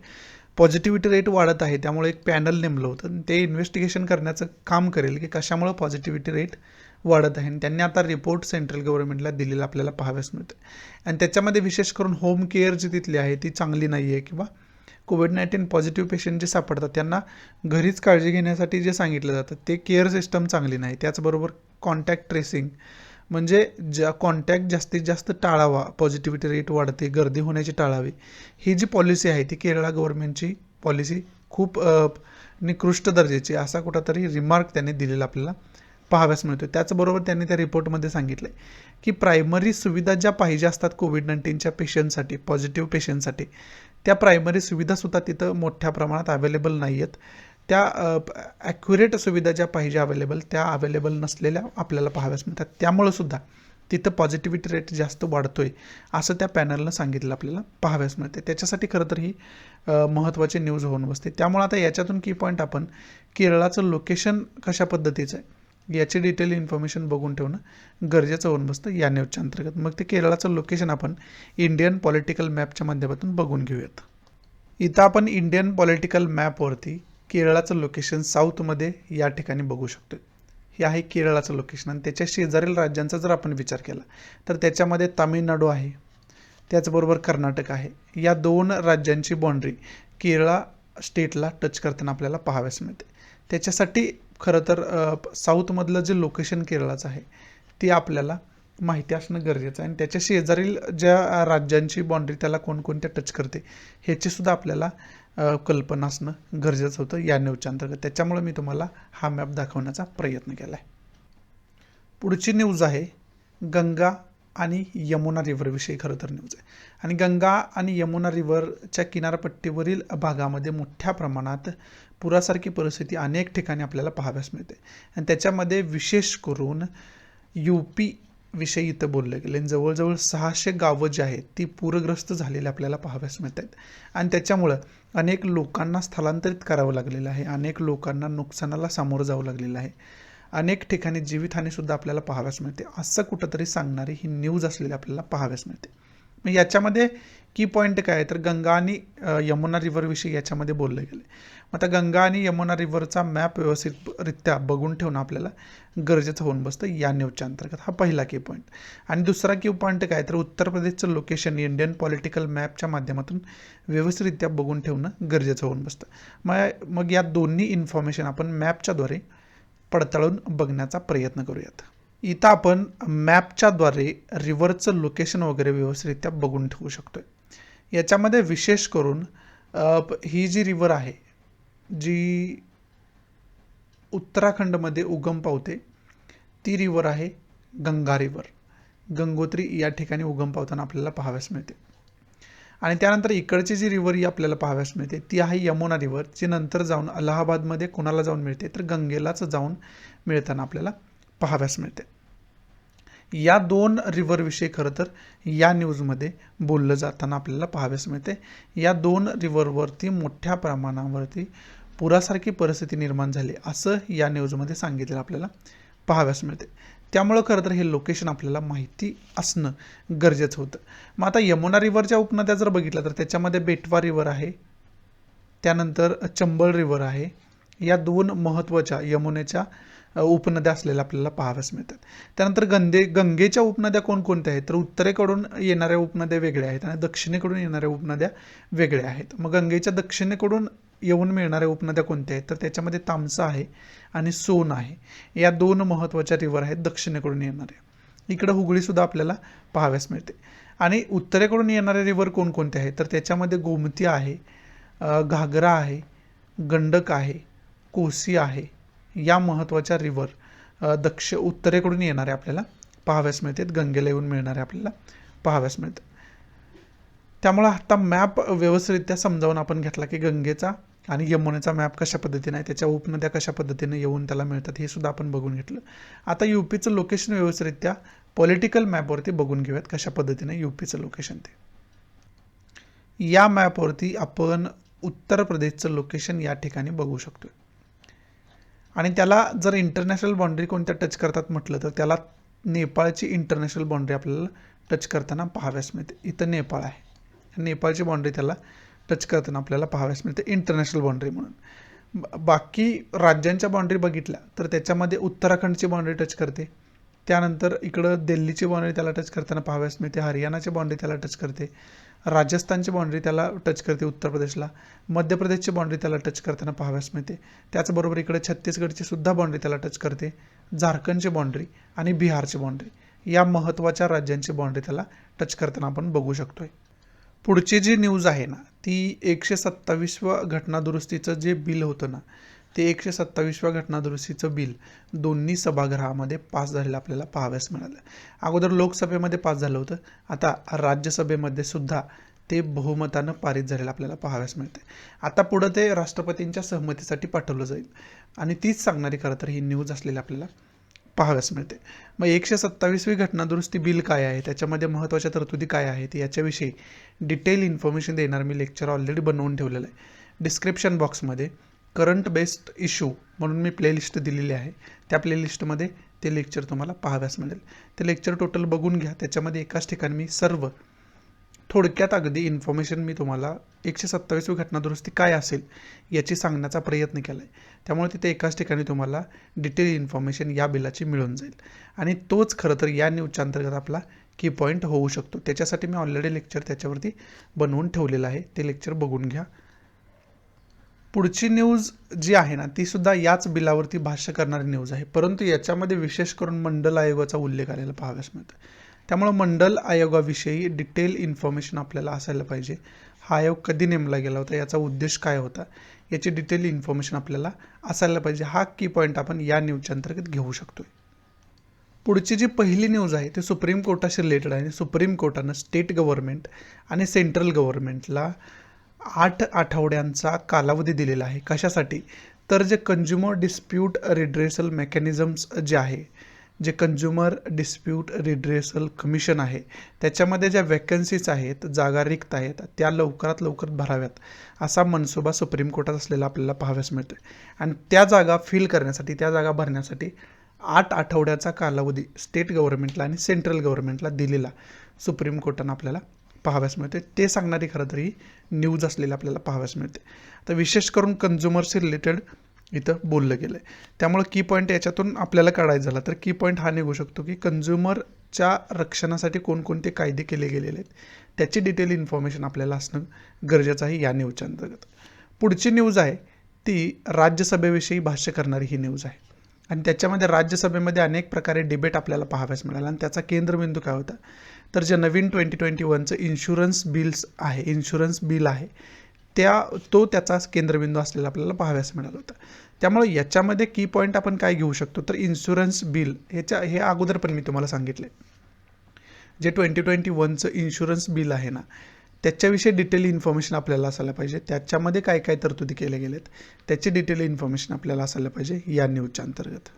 पॉझिटिव्हिटी रेट वाढत आहे त्यामुळे एक पॅनल नेमलं होतं. ते इन्व्हेस्टिगेशन करण्याचं काम करेल की कशामुळे पॉझिटिव्हिटी रेट वाढत आहे. आणि त्यांनी आता रिपोर्ट सेंट्रल गव्हर्नमेंटला दिलेला आपल्याला पाहाव्यास मिळतं. आणि त्याच्यामध्ये विशेष करून होम केअर जी तिथली आहे ती चांगली नाही आहे किंवा कोविड-19 पॉझिटिव्ह पेशंट जे सापडतात त्यांना घरीच काळजी घेण्यासाठी जे सांगितलं जातं ते केअर सिस्टम चांगली नाही. त्याचबरोबर कॉन्टॅक्ट ट्रेसिंग म्हणजे ज्या कॉन्टॅक्ट जास्तीत जास्त टाळावा, पॉझिटिव्हिटी रेट वाढते, गर्दी होण्याची टाळावी, ही जी पॉलिसी आहे ती केरळा गव्हर्नमेंटची पॉलिसी खूप निकृष्ट दर्जाची असा कुठंतरी रिमार्क त्यांनी दिलेला आपल्याला पाहाव्यास मिळतो. त्याचबरोबर त्यांनी त्या रिपोर्टमध्ये सांगितलं की प्रायमरी सुविधा ज्या पाहिजे असतात कोविड-19च्या पेशंटसाठी, पॉझिटिव्ह पेशंटसाठी, त्या प्रायमरी सुविधासुद्धा तिथं मोठ्या प्रमाणात अवेलेबल नाही आहेत. त्या ॲक्युरेट सुविधा ज्या पाहिजे अवेलेबल त्या अवेलेबल नसलेल्या आपल्याला पाहाव्यास मिळतात. त्यामुळं सुद्धा तिथं पॉझिटिव्हिटी रेट जास्त वाढतोय असं त्या पॅनलनं सांगितलं आपल्याला पाहाव्यास मिळते. त्याच्यासाठी खरं तर ही महत्त्वाची न्यूज होऊन बसते. त्यामुळे आता याच्यातून की पॉईंट आपण केरळाचं लोकेशन कशा पद्धतीचं आहे याची डिटेल इन्फॉर्मेशन बघून ठेवणं गरजेचं होऊन बसतं या न्यूजच्या अंतर्गत. मग ते केरळाचं लोकेशन आपण इंडियन पॉलिटिकल मॅपच्या माध्यमातून बघून घेऊयात. इथं आपण इंडियन पॉलिटिकल मॅपवरती केरळाचं लोकेशन साऊथमध्ये या ठिकाणी बघू शकतो. हे आहे केरळाचं लोकेशन. आणि त्याच्या शेजारील राज्यांचा जर आपण विचार केला तर त्याच्यामध्ये तामिळनाडू आहे, त्याचबरोबर कर्नाटक आहे. या दोन राज्यांची बाँड्री केरळा स्टेटला टच करताना आपल्याला पाहाव्यास मिळते. त्याच्यासाठी खरं तर साऊथमधलं जे लोकेशन केरळाचं आहे ते आपल्याला माहिती असणं गरजेचं आहे. आणि त्याच्या शेजारील ज्या राज्यांची बाँड्री त्याला कोणकोणत्या टच करते ह्याचीसुद्धा आपल्याला कल्पना असणं गरजेचं होतं या न्यूजच्या अंतर्गत. त्याच्यामुळे मी तुम्हाला हा मॅप दाखवण्याचा प्रयत्न केला आहे. पुढची न्यूज आहे गंगा आणि यमुना रिव्हरविषयी खरं तर न्यूज आहे. आणि गंगा आणि यमुना रिव्हरच्या किनारपट्टीवरील भागामध्ये मोठ्या प्रमाणात पुरासारखी परिस्थिती अनेक ठिकाणी आपल्याला पाहाव्यास मिळते. आणि त्याच्यामध्ये विशेष करून UP विषयी इथं बोललं गेलं. आणि जवळजवळ 600 गावं जी आहेत ती पूरग्रस्त झालेली आपल्याला पाहाव्यास मिळत आहेत. आणि त्याच्यामुळं अनेक लोकांना स्थलांतरित करावं लागलेलं आहे, अनेक लोकांना नुकसानाला सामोरं जावं लागलेलं आहे, अनेक ठिकाणी जीवितहानीसुद्धा आपल्याला पाहाव्यास मिळते. असं कुठंतरी सांगणारी ही न्यूज असलेली आपल्याला पाहाव्यास मिळते. मग याच्यामध्ये की पॉईंट काय आहे तर गंगा आणि यमुना रिव्हरविषयी याच्यामध्ये बोललं गेलं. मग आता गंगा आणि यमुना रिव्हरचा मॅप व्यवस्थितरित्या बघून ठेवणं आपल्याला गरजेचं होऊन बसतं या न्यूजच्या अंतर्गत. हा पहिला की पॉईंट. आणि दुसरा की पॉईंट काय तर उत्तर प्रदेशचं लोकेशन इंडियन पॉलिटिकल मॅपच्या माध्यमातून व्यवस्थितरित्या बघून ठेवणं गरजेचं होऊन बसतं. मग या दोन्ही इन्फॉर्मेशन आपण मॅपच्याद्वारे पडताळून बघण्याचा प्रयत्न करूयात. इथं आपण मॅपच्याद्वारे रिव्हरचं लोकेशन वगैरे व्यवस्थितरित्या बघून ठेवू शकतो. याच्यामध्ये विशेष करून ही जी रिव्हर आहे जी उत्तराखंडमध्ये उगम पावते ती रिव्हर आहे गंगा रिव्हर. गंगोत्री या ठिकाणी उगम पावताना आपल्याला पाहाव्यास मिळते. आणि त्यानंतर इकडची जी रिव्हर ही आपल्याला पाहाव्यास मिळते ती आहे यमुना रिव्हर, जी नंतर जाऊन अलाहाबादमध्ये कोणाला जाऊन मिळते तर गंगेलाच जाऊन मिळताना आपल्याला पाहाव्यास मिळते. या दोन रिव्हरविषयी खरं तर या न्यूजमध्ये बोललं जाताना आपल्याला पाहाव्यास मिळते. या दोन रिव्हरवरती मोठ्या प्रमाणावरती पुरासारखी परिस्थिती निर्माण झाली असं या न्यूजमध्ये सांगितलं आपल्याला पाहाव्यास मिळते. त्यामुळं खरं तर हे लोकेशन आपल्याला माहिती असणं गरजेचं होतं. मग आता यमुना रिव्हरच्या उपनद्या जर बघितलं तर त्याच्यामध्ये बेटवा रिव्हर आहे, त्यानंतर चंबळ रिव्हर आहे. या 2 महत्त्वाच्या यमुनेच्या उपनद्या असलेल्या आपल्याला पाहाव्यास मिळतात. त्यानंतर गंगेच्या उपनद्या कोणकोणत्या आहेत तर उत्तरेकडून येणाऱ्या उपनद्या वेगळ्या आहेत आणि दक्षिणेकडून येणाऱ्या उपनद्या वेगळ्या आहेत. मग गंगेच्या दक्षिणेकडून येऊन मिळणाऱ्या उपनद्या कोणत्या आहेत तर त्याच्यामध्ये तामसा आहे आणि सोन आहे. या 2 महत्त्वाच्या रिव्हर आहेत दक्षिणेकडून येणाऱ्या. इकडं हुगळीसुद्धा आपल्याला पाहाव्यास मिळते. आणि उत्तरेकडून येणारे रिव्हर कोणकोणते आहेत तर त्याच्यामध्ये गोमती आहे, घागरा आहे, गंडक आहे, कोसी आहे. या महत्त्वाच्या रिव्हर उत्तरेकडून येणारे आपल्याला पाहाव्यास मिळतात, गंगेला येऊन मिळणारे आपल्याला पाहाव्यास मिळतात. त्यामुळे आता मॅप व्यवस्थितरित्या समजावून आपण घेतला की गंगेचा आणि यमुनेचा मॅप कशा पद्धतीने आहे, त्याच्या उपनद्या कशा पद्धतीने येऊन त्याला मिळतात हे सुद्धा आपण बघून घेतलं. आता यूपीचं लोकेशन व्यवस्थितरित्या पॉलिटिकल मॅपवरती बघून घेऊयात कशा पद्धतीने यूपीचं लोकेशन ते. या मॅपवरती आपण उत्तर प्रदेशचं लोकेशन या ठिकाणी बघू शकतो. आणि त्याला जर इंटरनॅशनल बाउंड्री कोणत्या टच करतात म्हटलं तर त्याला नेपाळची इंटरनॅशनल बाउंड्री आपल्याला टच करताना पाहाव्यास मिळते. इथं नेपाळ आहे, नेपाळची बाउंड्री त्याला टच करताना आपल्याला पाहाव्यास मिळते इंटरनॅशनल बाउंड्री म्हणून. बाकी राज्यांच्या बाउंड्री बघितल्या तर त्याच्यामध्ये उत्तराखंडची बाउंड्री टच करते, त्यानंतर इकडं दिल्लीची बाउंड्री त्याला टच करताना पाहाव्यास मिळते, हरियाणाची बाउंड्री त्याला टच करते, राजस्थानची बाउंड्री त्याला टच करते उत्तर प्रदेशला, मध्य प्रदेशची बाउंड्री त्याला टच करताना पाहाव्यास मिळते. त्याचबरोबर इकडे छत्तीसगडची सुद्धा बाउंड्री त्याला टच करते, झारखंडची बाउंड्री आणि बिहारची बाउंड्री या महत्त्वाच्या राज्यांची बाउंड्री त्याला टच करताना आपण बघू शकतोय. पुढची जी न्यूज आहे ना ती 127व्या घटनादुरुस्तीचं जे बिल होतं ना ते 127व्या घटनादुरुस्तीचं बिल दोन्ही सभागृहामध्ये पास झालेलं आपल्याला पाहाव्यास मिळालं. अगोदर लोकसभेमध्ये पास झालं होतं, आता राज्यसभेमध्ये सुद्धा ते बहुमतानं पारित झालेलं आपल्याला पाहाव्यास मिळते. आता पुढं ते राष्ट्रपतींच्या सहमतीसाठी पाठवलं जाईल आणि तीच सांगणारी खरं तर ही न्यूज असलेली आपल्याला पाहाव्यास मिळते. मग 127वी घटनादुरुस्ती बिल काय आहे, त्याच्यामध्ये महत्त्वाच्या तरतुदी काय आहेत याच्याविषयी डिटेल इन्फॉर्मेशन देणार मी लेक्चर ऑलरेडी बनवून ठेवलेलं आहे. डिस्क्रिप्शन बॉक्समध्ये करंट बेस्ड इश्यू म्हणून मी प्लेलिस्ट दिलेली आहे, त्या प्लेलिस्टमध्ये ते लेक्चर तुम्हाला पाहाव्यास मिळेल. ते लेक्चर टोटल बघून घ्या. त्याच्यामध्ये एकाच ठिकाणी मी सर्व थोडक्यात अगदी इन्फॉर्मेशन मी तुम्हाला 127वी घटनादुरुस्ती काय असेल याची सांगण्याचा प्रयत्न केला आहे. त्यामुळे तिथे एकाच ठिकाणी तुम्हाला डिटेल इन्फॉर्मेशन या बिलाची मिळून जाईल आणि तोच खरं तर या न्यूजच्या अंतर्गत आपला की पॉईंट होऊ शकतो. त्याच्यासाठी मी ऑलरेडी लेक्चर त्याच्यावरती बनवून ठेवलेलं आहे, ते लेक्चर बघून घ्या. पुढची न्यूज जी आहे ना ती सुद्धा याच बिलावरती भाष्य करणारी न्यूज आहे, परंतु याच्यामध्ये विशेष करून मंडल आयोगाचा उल्लेख आलेला पाहाव्यास मिळतो. त्यामुळे मंडल आयोगाविषयी डिटेल इन्फॉर्मेशन आपल्याला असायला पाहिजे. हा आयोग कधी नेमला गेला होता, याचा उद्देश काय होता, याची डिटेल इन्फॉर्मेशन आपल्याला असायला पाहिजे. हा की पॉईंट आपण या न्यूजच्या अंतर्गत घेऊ शकतोय. पुढची जी पहिली न्यूज आहे ते सुप्रीम कोर्टाशी रिलेटेड आहे. सुप्रीम कोर्टानं स्टेट गव्हर्नमेंट आणि सेंट्रल गव्हर्नमेंटला 8 आठवड्यांचा कालावधी दिलेला आहे. कशासाठी तर जे कंझ्युमर डिस्प्यूट रिड्रेसल मेकॅनिझम्स जे आहे, जे कंझ्युमर डिस्प्यूट रिड्रेसल कमिशन आहे त्याच्यामध्ये ज्या वॅकन्सीज आहेत, जागा रिक्त आहेत, त्या लवकरात लवकर भराव्यात असा मनसुबा सुप्रीम कोर्टात असलेला आपल्याला पाहाव्यास मिळतो. आणि त्या जागा फिल करण्यासाठी, त्या जागा भरण्यासाठी 8 आठवड्याचा कालावधी स्टेट गव्हर्नमेंटला आणि सेंट्रल गव्हर्नमेंटला दिलेला सुप्रीम कोर्टानं आपल्याला पाहाव्यास मिळते. ते सांगणारी खरं तरी न्यूज असलेली आपल्याला पाहाव्यास मिळते. तर विशेष करून कंझ्युमरशी रिलेटेड इथं बोललं गेलं आहे. त्यामुळे की पॉईंट याच्यातून आपल्याला काढायचं झाला तर की पॉईंट हा निघू शकतो की कंझ्युमरच्या रक्षणासाठी कोणकोणते कायदे केले गेलेले आहेत त्याची डिटेल इन्फॉर्मेशन आपल्याला असणं गरजेचं आहे या न्यूजच्या अंतर्गत. पुढची न्यूज आहे ती राज्यसभेविषयी भाष्य करणारी ही न्यूज आहे आणि त्याच्यामध्ये राज्यसभेमध्ये अनेक प्रकारे डिबेट आपल्याला पाहाव्यास मिळाला आणि त्याचा केंद्रबिंदू काय होता तर जे नवीन 2021चं इन्शुरन्स बिल आहे त्याचा केंद्रबिंदू असलेला आपल्याला पाहाव्यास मिळाला होता. त्यामुळे याच्यामध्ये की पॉईंट आपण काय घेऊ शकतो तर इन्शुरन्स बिल हे अगोदर पण मी तुम्हाला सांगितले, जे 2021चं इन्शुरन्स बिल आहे ना त्याच्याविषयी डिटेल इन्फॉर्मेशन आपल्याला असायला पाहिजे. त्याच्यामध्ये काय काय तरतुदी केल्या गेल्यात त्याची डिटेल इन्फॉर्मेशन आपल्याला असायला पाहिजे या न्यूजच्या अंतर्गत.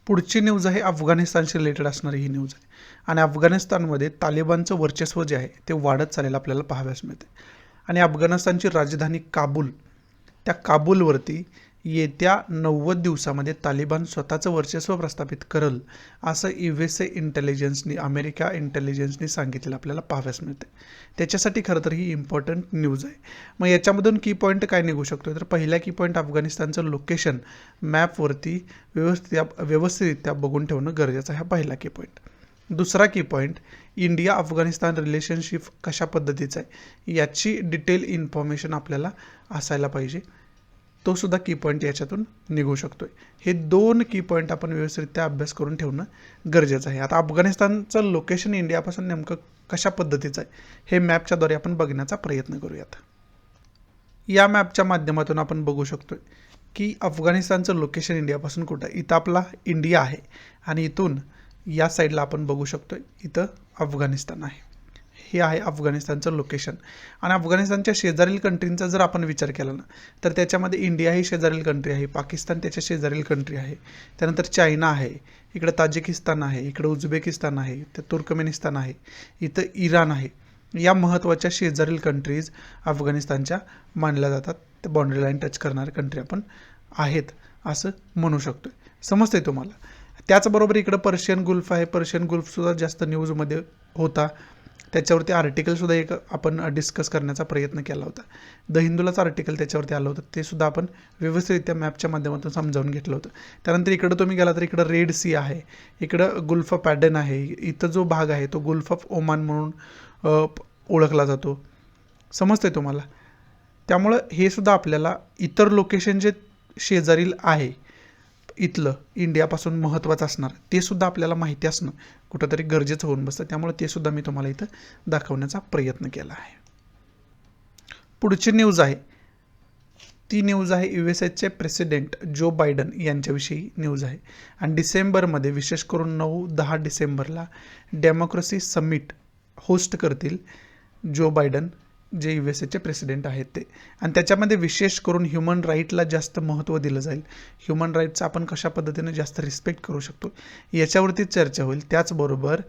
पुढची न्यूज आहे अफगाणिस्तानशी रिलेटेड असणारी ही न्यूज आहे आणि अफगाणिस्तानमध्ये तालिबानचं वर्चस्व जे आहे ते वाढत चाललेलं आपल्याला पाहाव्यास मिळते आणि अफगाणिस्तानची राजधानी काबूल, त्या काबूलवरती येत्या 90 दिवसामध्ये तालिबान स्वतःचं वर्चस्व प्रस्थापित करल असं USA इंटेलिजन्सनी, अमेरिका इंटेलिजन्सनी सांगितलेलं आपल्याला पाहाव्यास मिळते. त्याच्यासाठी खरं तर ही इम्पॉर्टंट न्यूज आहे. मग याच्यामधून की पॉईंट काय निघू शकतो, तर पहिला की पॉईंट अफगाणिस्तानचं लोकेशन मॅपवरती व्यवस्थितरित्या बघून ठेवणं गरजेचं आहे, हा पहिला की पॉईंट. दुसरा की पॉईंट, इंडिया अफगाणिस्तान रिलेशनशिप कशा पद्धतीचं आहे याची डिटेल इन्फॉर्मेशन आपल्याला असायला पाहिजे, तो सुद्धा की पॉईंट याच्यातून निघू शकतोय. हे 2 की पॉईंट आपण व्यवस्थितरित्या अभ्यास करून ठेवणं गरजेचं आहे. आता अफगाणिस्तानचं लोकेशन इंडियापासून नेमकं कशा पद्धतीचं आहे हे मॅपच्याद्वारे आपण बघण्याचा प्रयत्न करूयात. या मॅपच्या माध्यमातून आपण बघू शकतोय की अफगाणिस्तानचं लोकेशन इंडियापासून कुठं आहे. इथं आपला इंडिया आहे आणि इथून या साईडला आपण बघू शकतोय इथं अफगाणिस्तान आहे. हे आहे अफगाणिस्तानचं लोकेशन. आणि अफगाणिस्तानच्या शेजारील कंट्रींचा जर आपण विचार केला ना, तर त्याच्यामध्ये इंडिया ही शेजारील कंट्री आहे, पाकिस्तान त्याच्या शेजारील कंट्री आहे, त्यानंतर चायना आहे, इकडं ताजिकिस्तान आहे, इकडं उझबेकिस्तान आहे, इथं तुर्कमेनिस्तान आहे, इथं इराण आहे. या महत्त्वाच्या शेजारील कंट्रीज अफगाणिस्तानच्या मानल्या जातात. ते बाउंड्री लाईन टच करणारे कंट्री आपण आहेत असं म्हणू शकतो. समजतंय तुम्हाला? त्याचबरोबर इकडं पर्शियन गुल्फ आहे. पर्शियन गुल्फसुद्धा जास्त न्यूजमध्ये होता, त्याच्यावरती आर्टिकलसुद्धा एक आपण डिस्कस करण्याचा प्रयत्न केला होता. द हिंदूलाच आर्टिकल त्याच्यावरती आलं होतं, ते सुद्धा आपण व्यवस्थितरित्या मॅपच्या माध्यमातून समजावून घेतलं होतं. त्यानंतर इकडं तुम्ही गेला तर इकडं रेड सी आहे, इकडं गुल्फ ऑफ ॲडन आहे, इथं जो भाग आहे तो गुल्फ ऑफ ओमान म्हणून ओळखला जातो. समजतंय तुम्हाला? त्यामुळं हे सुद्धा आपल्याला इतर लोकेशन जे शेजारील आहे इथलं इंडियापासून महत्त्वाचं असणार ते सुद्धा आपल्याला माहिती असणं कुठंतरी गरजेचं होऊन बसतं. त्यामुळे ते सुद्धा मी तुम्हाला इथं दाखवण्याचा प्रयत्न केला आहे. पुढची न्यूज आहे ती न्यूज आहे USAचे प्रेसिडेंट जो बायडन यांच्याविषयी न्यूज आहे. आणि डिसेंबरमध्ये विशेष करून 9-10 डिसेंबरला डेमोक्रेसी समिट होस्ट करतील जो बायडन, जे USAचे प्रेसिडेंट आहेत ते. आणि त्याच्यामध्ये विशेष करून ह्युमन राईटला जास्त महत्त्व दिलं जाईल. ह्युमन राईटचा आपण कशा पद्धतीने जास्त रिस्पेक्ट करू शकतो याच्यावरती चर्चा होईल. त्याचबरोबर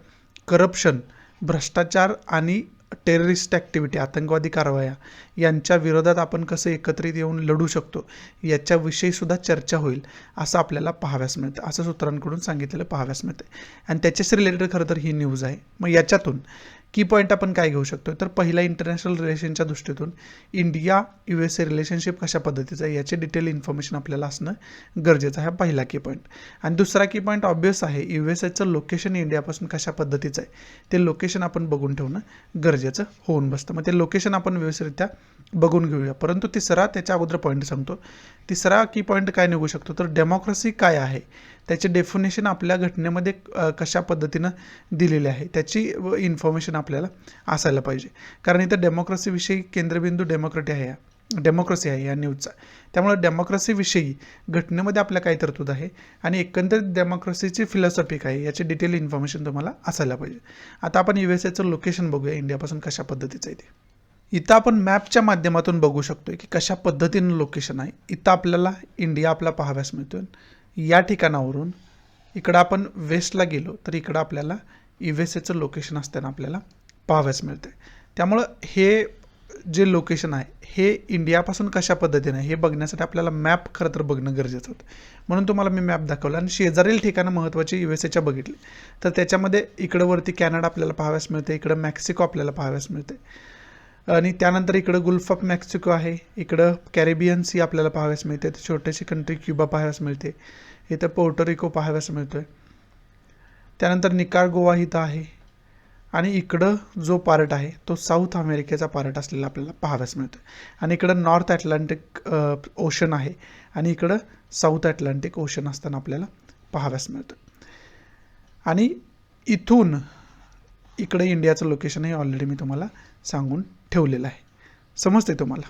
करप्शन, भ्रष्टाचार आणि टेररिस्ट ॲक्टिव्हिटी, आतंकवादी कारवाया यांच्या विरोधात आपण कसं एकत्रित येऊन लढू शकतो याच्याविषयीसुद्धा चर्चा होईल असं आपल्याला पाहाव्यास मिळतं, असं सूत्रांकडून सांगितलेलं पाहाव्यास मिळतं. आणि त्याच्याशी रिलेटेड खरं तर ही न्यूज आहे. मग याच्यातून की पॉईंट आपण काय घेऊ शकतो, तर पहिला इंटरनॅशनल रिलेशनच्या दृष्टीतून इंडिया USA रिलेशनशिप कशा पद्धतीचं आहे याचे डिटेल इन्फॉर्मेशन आपल्याला असणं गरजेचं आहे, पहिला की पॉईंट. आणि दुसरा की पॉईंट ऑब्वियस आहे, USAचं लोकेशन इंडियापासून कशा पद्धतीचं आहे ते लोकेशन आपण बघून ठेवणं गरजेचं होऊन बसतं. मग ते लोकेशन आपण व्यवस्थितरित्या बघून घेऊया. परंतु तिसरा, त्याच्या अगोदर पॉईंट सांगतो, तिसरा की पॉईंट काय निघू शकतो, तर डेमोक्रेसी काय आहे त्याचे डेफिनेशन आपल्या घटनेमध्ये कशा पद्धतीनं दिलेले आहे त्याची इन्फॉर्मेशन आपल्याला असायला पाहिजे. कारण इथं डेमोक्रेसीविषयी केंद्रबिंदू डेमोक्रेसी आहे या न्यूजचा. त्यामुळे डेमोक्रेसीविषयी घटनेमध्ये आपल्या काय तरतूद आहे आणि एकंदरीत डेमोक्रेसीची फिलॉसॉफी काय याची डिटेल इन्फॉर्मेशन तुम्हाला असायला पाहिजे. आता आपण USAचं लोकेशन बघूया इंडियापासून कशा पद्धतीचं आहे ते. इथं आपण मॅपच्या माध्यमातून बघू शकतो की कशा पद्धतीनं लोकेशन आहे. इथं आपल्याला इंडिया आपला पाहाव्यास मिळतो. या ठिकाणावरून इकडं आपण वेस्टला गेलो तर इकडं आपल्याला USAचं लोकेशन असताना आपल्याला पाहाव्यास मिळते. त्यामुळं हे जे लोकेशन आहे हे इंडियापासून कशा पद्धतीने हे बघण्यासाठी आपल्याला मॅप खरं तर बघणं गरजेचं होतं. म्हणून तुम्हाला मी मॅप दाखवला आणि शेजारील ठिकाणं महत्त्वाची USAच्या बघितली. तर त्याच्यामध्ये इकडं वरती कॅनडा आपल्याला पाहाव्यास मिळते, इकडं मेक्सिको आपल्याला पाहाव्यास मिळते आणि त्यानंतर इकडं गुल्फ ऑफ मेक्सिको आहे, इकडं कॅरेबियन सी आपल्याला पाहाव्यास मिळते, छोटीशी कंट्री क्युबा पाहाव्यास मिळते, इथं पोर्टोरिको पाहाव्यास मिळतोय, त्यानंतर निकारागुआ इथं आहे आणि इकडं जो पार्ट आहे तो साऊथ अमेरिकेचा पार्ट असलेला आपल्याला पाहाव्यास मिळतो. आणि इकडं नॉर्थ अटलांटिक ओशन आहे आणि इकडं साऊथ अटलांटिक ओशन असताना आपल्याला पाहाव्यास मिळतं. आणि इथून इकडे इंडियाचं लोकेशन हे ऑलरेडी मी तुम्हाला सांगून ठेवलेलं आहे. समजते तुम्हाला?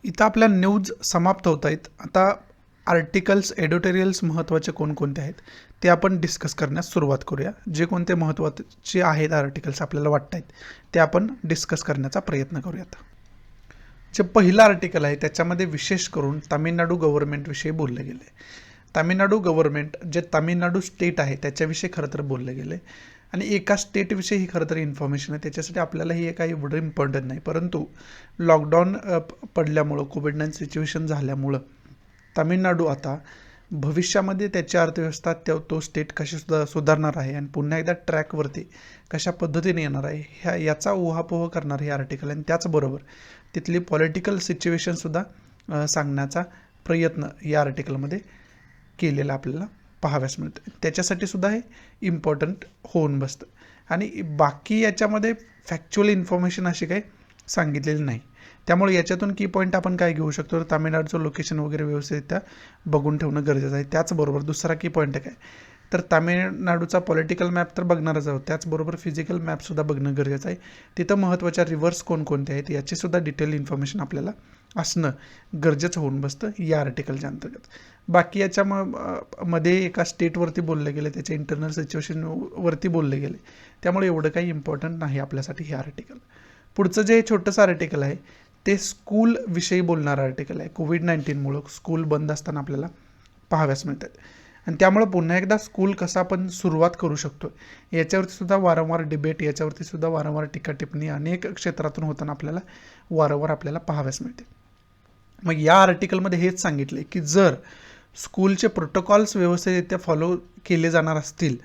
इथं आपल्या न्यूज समाप्त होत आहेत. आता आर्टिकल्स, एडिटोरियल्स महत्त्वाचे कोणकोणते आहेत ते आपण डिस्कस करण्यास सुरुवात करूया. जे कोणते महत्त्वाचे आहेत आर्टिकल्स आपल्याला वाटत आहेत ते आपण डिस्कस करण्याचा प्रयत्न करूयात. जे पहिलं आर्टिकल आहे त्याच्यामध्ये विशेष करून तामिळनाडू गव्हर्नमेंटविषयी बोललं गेलं आहे. तामिळनाडू गव्हर्नमेंट जे तामिळनाडू स्टेट आहे त्याच्याविषयी खरं तर बोललं गेलं आहे आणि एका स्टेटविषयी ही खरं तर इन्फॉर्मेशन आहे. त्याच्यासाठी आपल्याला हे काही एवढं इम्पॉर्टंट नाही, परंतु लॉकडाऊन पडल्यामुळं, कोविड-19 सिच्युएशन झाल्यामुळं तामिळनाडू आता भविष्यामध्ये त्याची अर्थव्यवस्था तो स्टेट कशी सुधारणार आहे आणि पुन्हा एकदा ट्रॅकवरती कशा पद्धतीने येणार आहे याचा उहापोह करणार हे आर्टिकल. आणि त्याचबरोबर तिथली पॉलिटिकल सिच्युएशनसुद्धा सांगण्याचा प्रयत्न या आर्टिकलमध्ये केलेला आपल्याला पाहाव्यास मिळतं. त्याच्यासाठी सुद्धा हे इम्पॉर्टंट होऊन बसतं. आणि बाकी याच्यामध्ये फॅक्च्युअल इन्फॉर्मेशन अशी काही सांगितलेली नाही. त्यामुळे याच्यातून की पॉईंट आपण काय घेऊ शकतो, तर तामिळनाडूचं लोकेशन वगैरे व्यवस्थितरित्या बघून ठेवणं गरजेचं आहे. त्याचबरोबर दुसरा की पॉईंट काय, तर तामिळनाडूचा पॉलिटिकल मॅप तर बघणारच आहोत, त्याचबरोबर फिजिकल मॅपसुद्धा बघणं गरजेचं आहे. तिथं महत्त्वाच्या रिव्हर्स कोणकोणते आहेत याचीसुद्धा डिटेल इन्फॉर्मेशन आपल्याला असणं गरजेचं होऊन बसतं या आर्टिकलच्या अंतर्गत. बाकी याच्यामध्ये एका स्टेटवरती बोललं गेलं, त्याच्या इंटरनल सिच्युएशनवरती बोलले गेले, त्यामुळे एवढं काही इम्पॉर्टंट नाही आपल्यासाठी हे आर्टिकल. पुढचं जे छोटंसं आर्टिकल आहे ते स्कूलविषयी बोलणारं आर्टिकल आहे. कोविड-19मुळं स्कूल बंद असताना आपल्याला पाहाव्यास मिळतात आणि त्यामुळं पुन्हा एकदा स्कूल कसा आपण सुरुवात करू शकतो याच्यावरती सुद्धा वारंवार डिबेट, याच्यावरती सुद्धा वारंवार टीका टिप्पणी अनेक क्षेत्रातून होताना आपल्याला वारंवार पाहाव्यास मिळते. मग या आर्टिकलमध्ये हेच सांगितले की जर स्कूलचे प्रोटोकॉल्स व्यवस्थितरित्या फॉलो केले जाणार असतील,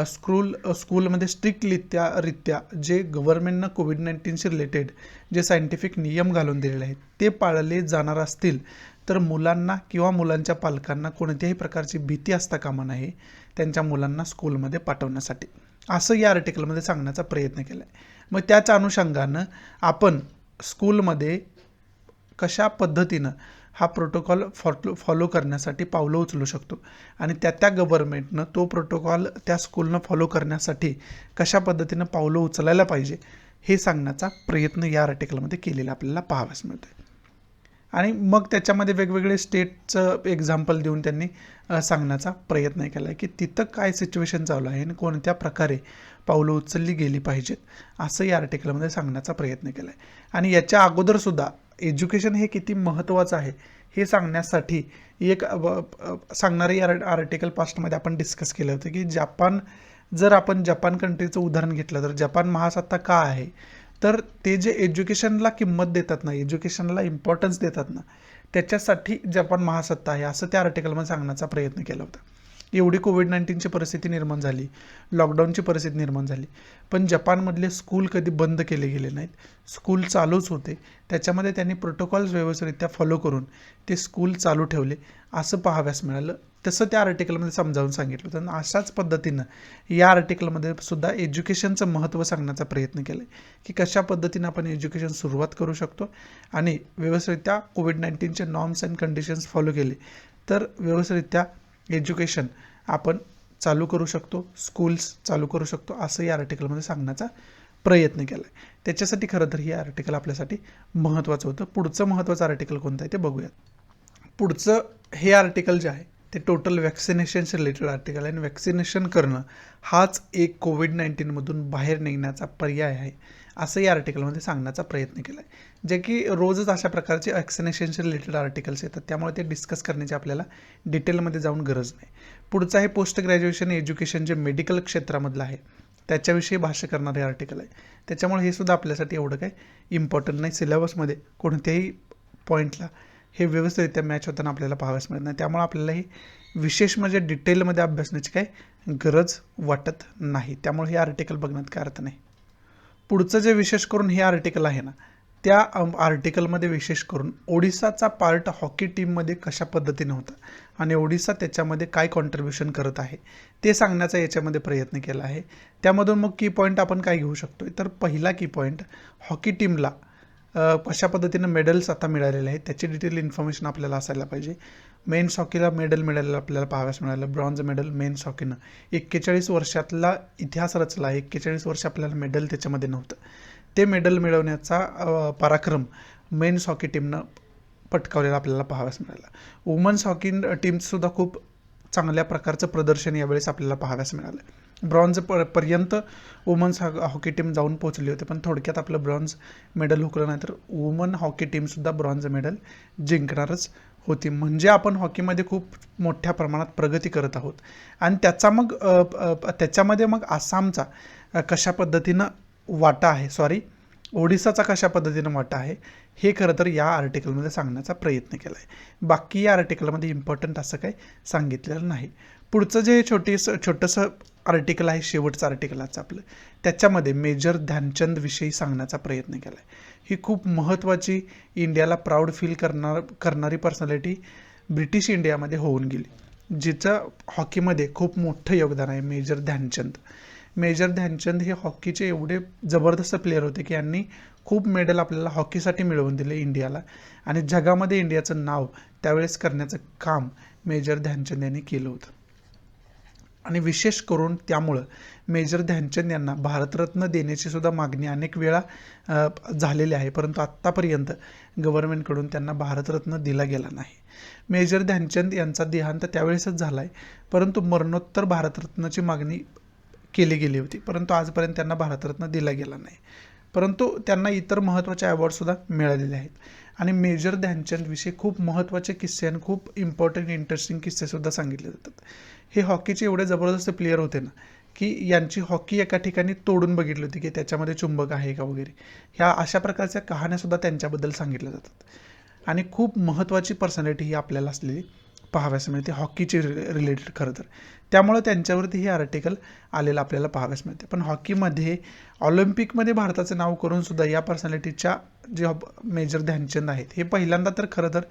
स्कूलमध्ये स्ट्रिक्टरित्या जे गव्हर्नमेंटनं कोविड-19शी रिलेटेड जे सायंटिफिक नियम घालून दिलेले आहेत ते पाळले जाणार असतील, तर मुलांना किंवा मुलांच्या पालकांना कोणत्याही प्रकारची भीती असता कामा नये त्यांच्या मुलांना स्कूलमध्ये पाठवण्यासाठी, असं या आर्टिकलमध्ये सांगण्याचा प्रयत्न केला आहे. मग त्याच्या अनुषंगानं आपण स्कूलमध्ये कशा पद्धतीनं हा प्रोटोकॉल फॉलो करण्यासाठी पावलं उचलू शकतो आणि त्या गव्हर्नमेंटनं तो प्रोटोकॉल त्या स्कूलनं फॉलो करण्यासाठी कशा पद्धतीनं पावलं उचलायला पाहिजे हे सांगण्याचा प्रयत्न या आर्टिकलमध्ये केलेला आपल्याला पाहाव्यास मिळतो. आणि मग त्याच्यामध्ये वेगवेगळे स्टेटचं एक्झाम्पल देऊन त्यांनी सांगण्याचा प्रयत्न केला आहे की तिथं काय सिच्युएशन चालू आहे आणि कोणत्या प्रकारे पावलं उचलली गेली पाहिजेत असं या आर्टिकलमध्ये सांगण्याचा प्रयत्न केला आहे. आणि याच्या अगोदरसुद्धा एज्युकेशन हे किती महत्त्वाचं आहे हे सांगण्यासाठी एक सांगणारे या आर्टिकल पास्टमध्ये आपण डिस्कस केलं होतं की जर आपण जपान कंट्रीचं उदाहरण घेतलं तर जपान महासत्ता का आहे, तर ते जे एज्युकेशनला किंमत देतात ना, एज्युकेशनला इम्पॉर्टन्स देतात ना, त्याच्यासाठी जपान महासत्ता आहे असं त्या आर्टिकलमध्ये सांगण्याचा प्रयत्न केला होता. एवढी कोविड-19ची परिस्थिती निर्माण झाली, लॉकडाऊनची परिस्थिती निर्माण झाली, पण जपानमधले स्कूल कधी बंद केले गेले नाहीत, स्कूल चालूच होते. त्याच्यामध्ये त्यांनी प्रोटोकॉल्स व्यवस्थितरित्या फॉलो करून ते स्कूल चालू ठेवले असं पाहाव्यास मिळालं. तसं त्या आर्टिकलमध्ये समजावून सांगितलं होतं. आणि अशाच पद्धतीनं या आर्टिकलमध्ये सुद्धा एज्युकेशनचं महत्त्व सांगण्याचा प्रयत्न केला आहे की कशा पद्धतीनं आपण एज्युकेशन सुरुवात करू शकतो आणि व्यवस्थितरित्या कोविड-19चे नॉर्म्स अँड कंडिशन्स फॉलो केले तर व्यवस्थितरित्या एज्युकेशन आपण चालू करू शकतो, स्कूल्स चालू करू शकतो असं या आर्टिकलमध्ये सांगण्याचा प्रयत्न केला आहे. त्याच्यासाठी खरं तर हे आर्टिकल आपल्यासाठी महत्त्वाचं होतं. पुढचं महत्त्वाचं आर्टिकल कोणतं आहे ते बघूयात. पुढचं हे आर्टिकल जे आहे ते टोटल वॅक्सिनेशनशी रिलेटेड आर्टिकल आहे आणि वॅक्सिनेशन करणं हाच एक कोविड-19मधून बाहेर निघण्याचा पर्याय आहे असं या आर्टिकलमध्ये सांगण्याचा प्रयत्न केला आहे. जे की रोजच अशा प्रकारचे वॅक्सिनेशनशी रिलेटेड आर्टिकल्स येतात, त्यामुळे ते डिस्कस करण्याची आपल्याला डिटेलमध्ये जाऊन गरज नाही. पुढचं आहे पोस्ट ग्रॅज्युएशन एज्युकेशन जे मेडिकल क्षेत्रामधलं आहे त्याच्याविषयी भाष्य करणारे आर्टिकल आहे. त्याच्यामुळे हे सुद्धा आपल्यासाठी एवढं काही इम्पॉर्टंट नाही. सिलेबसमध्ये कोणत्याही पॉईंटला हे व्यवस्थितरित्या मॅच होताना आपल्याला पाहाव्यास मिळत नाही, त्यामुळे आपल्याला हे विशेष म्हणजे डिटेलमध्ये अभ्यासण्याची काही गरज वाटत नाही. त्यामुळे हे आर्टिकल बघण्यात काय अर्थ नाही. पुढचं जे विशेष करून हे आर्टिकल आहे ना, त्या आर्टिकलमध्ये विशेष करून ओडिसाचा पार्ट हॉकी टीममध्ये कशा पद्धतीने होता आणि ओडिसा त्याच्यामध्ये काय कॉन्ट्रीब्युशन करत आहे ते सांगण्याचा याच्यामध्ये प्रयत्न केला आहे. त्यामधून मग की पॉईंट आपण काय घेऊ शकतो, तर पहिला की पॉईंट हॉकी टीमला कशा पद्धतीनं मेडल्स आता मिळालेले आहेत त्याची डिटेल इन्फॉर्मेशन आपल्याला असायला पाहिजे. मेन्स हॉकीला मेडल मिळालेलं आपल्याला पाहाव्यास मिळालं, ब्रॉन्झ मेडल मेन्स हॉकीनं. 41 वर्षातला इतिहास रचला, 41 वर्ष आपल्याला मेडल त्याच्यामध्ये नव्हतं. ते मेडल मिळवण्याचा पराक्रम मेन्स हॉकी टीमनं पटकावलेला आपल्याला पाहाव्यास मिळाला. वुमन्स हॉकी टीमसुद्धा खूप चांगल्या प्रकारचं प्रदर्शन यावेळेस आपल्याला पाहाव्यास मिळालं. ब्रॉन्झ पर्यंत वुमन्स हॉकी टीम जाऊन पोहोचली होती, पण थोडक्यात आपलं ब्रॉन्झ मेडल हुकलं नाही, तर वुमन हॉकी टीमसुद्धा ब्रॉन्झ मेडल जिंकणारच होती. म्हणजे आपण हॉकीमध्ये खूप मोठ्या प्रमाणात प्रगती करत आहोत. आणि त्याच्यामध्ये मग आसामचा कशा पद्धतीनं वाटा आहे, ओडिसाचा कशा पद्धतीनं वाटा आहे हे खरं तर या आर्टिकलमध्ये सांगण्याचा प्रयत्न केला आहे. बाकी या आर्टिकलमध्ये इम्पॉर्टंट असं काही सांगितलेलं नाही. पुढचं जे छोटंसं आर्टिकल आहे, शेवटचं आर्टिकल आजचं आपलं, त्याच्यामध्ये मेजर ध्यानचंद विषयी सांगण्याचा प्रयत्न केला आहे. ही खूप महत्त्वाची, इंडियाला प्राऊड फील करणारी पर्सनॅलिटी ब्रिटिश इंडियामध्ये होऊन गेली, जिचं हॉकीमध्ये खूप मोठं योगदान आहे. मेजर ध्यानचंद हे हॉकीचे एवढे जबरदस्त प्लेयर होते की यांनी खूप मेडल आपल्याला हॉकीसाठी मिळवून दिले इंडियाला, आणि जगामध्ये इंडियाचं नाव त्यावेळेस करण्याचं काम मेजर ध्यानचंद यांनी केलं होतं. आणि विशेष करून त्यामुळं मेजर ध्यानचंद यांना भारतरत्न देण्याची सुद्धा मागणी अनेक वेळा झालेली आहे, परंतु आत्तापर्यंत गव्हर्नमेंटकडून त्यांना भारतरत्न दिला गेला नाही. मेजर ध्यानचंद यांचा देहांत त्यावेळेसच झाला आहे, परंतु मरणोत्तर भारतरत्नाची मागणी केली गेली होती, परंतु आजपर्यंत त्यांना भारतरत्न दिला गेला नाही. परंतु त्यांना इतर महत्त्वाचे अवॉर्डसुद्धा मिळालेले आहेत. आणि मेजर ध्यानचंदविषयी खूप महत्त्वाचे किस्से आणि खूप इम्पॉर्टंट इंटरेस्टिंग किस्सेसुद्धा सांगितले जातात. हे हॉकीचे एवढे जबरदस्त प्लेयर होते ना की यांची हॉकी एका ठिकाणी तोडून बघितली होती की त्याच्यामध्ये चुंबक आहे का वगैरे, ह्या अशा प्रकारच्या कहाण्यासुद्धा त्यांच्याबद्दल सांगितल्या जातात. आणि खूप महत्त्वाची पर्सनॅलिटी ही आपल्याला असलेली पाहाव्यास मिळते हॉकीची रिलेटेड खरं तर. त्यामुळं त्यांच्यावरती हे आर्टिकल आलेलं आपल्याला पाहाव्यास मिळते. पण हॉकीमध्ये ऑलिम्पिकमध्ये भारताचं नाव करून सुद्धा या पर्सनॅलिटीच्या जे मेजर ध्यानचंद आहेत हे पहिल्यांदा तर खरं तर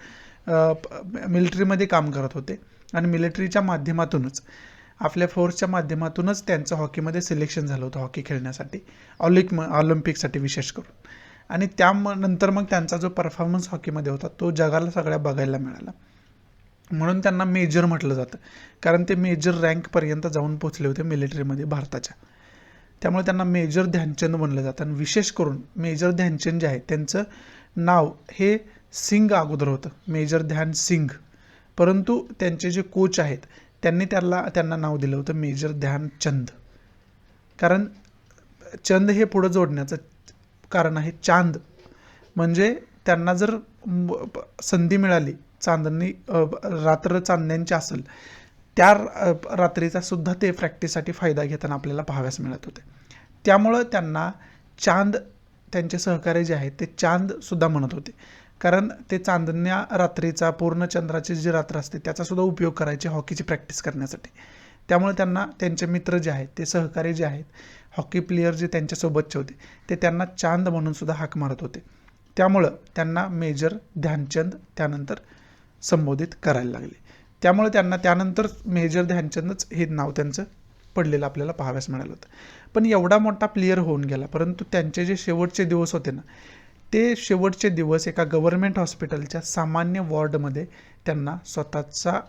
मिलिटरीमध्ये काम करत होते, आणि मिलिटरीच्या माध्यमातूनच, आपल्या फोर्सच्या माध्यमातूनच त्यांचं हॉकीमध्ये सिलेक्शन झालं होतं हॉकी खेळण्यासाठी, ऑलिम्पिकसाठी विशेष करून. आणि त्यानंतर मग त्यांचा जो परफॉर्मन्स हॉकीमध्ये होता तो जगाला सगळ्या बघायला मिळाला, म्हणून त्यांना मेजर म्हटलं जातं, कारण ते मेजर रँकपर्यंत जाऊन पोचले होते मिलिटरीमध्ये भारताच्या. त्यामुळे त्यांना मेजर ध्यानचंद म्हणलं जातं. आणि विशेष करून मेजर ध्यानचंद जे आहे त्यांचं नाव हे सिंग अगोदर होतं, मेजर ध्यान सिंग, परंतु त्यांचे जे कोच आहेत त्यांनी त्यांना नाव दिलं होतं मेजर ध्यानचंद, कारण चंद हे पुढं जोडण्याचं कारण आहे चांद, म्हणजे त्यांना जर संधी मिळाली, चांदणी रात्र चांदण्यांची असेल, त्या रात्रीचा सुद्धा ते प्रॅक्टिससाठी फायदा घेताना आपल्याला पाहाव्यास मिळत होते. त्यामुळं त्यांना चांद, त्यांचे सहकारी जे आहेत ते चांदसुद्धा म्हणत होते, कारण ते चांदण्या रात्रीचा, पूर्णचंद्राची जी रात्र असते त्याचासुद्धा उपयोग करायचे हॉकीची प्रॅक्टिस करण्यासाठी. त्यामुळे त्यांना त्यांचे मित्र जे आहेत, ते सहकारी जे आहेत, हॉकी प्लेयर जे त्यांच्यासोबतचे होते, ते त्यांना चांद म्हणून सुद्धा हाक मारत होते. त्यामुळं त्यांना मेजर ध्यानचंद त्यानंतर संबोधित करायला लागले. त्यामुळे त्यांना त्यानंतर मेजर ध्यानचंदच हे नाव त्यांचं पडलेलं आपल्याला पाहाव्यास मिळालं होतं. पण एवढा मोठा प्लेयर होऊन गेला, परंतु त्यांचे जे शेवटचे दिवस होते ना, ते शेवटचे दिवस एका गव्हर्नमेंट हॉस्पिटलच्या सामान्य वॉर्डमध्ये त्यांना स्वतःचा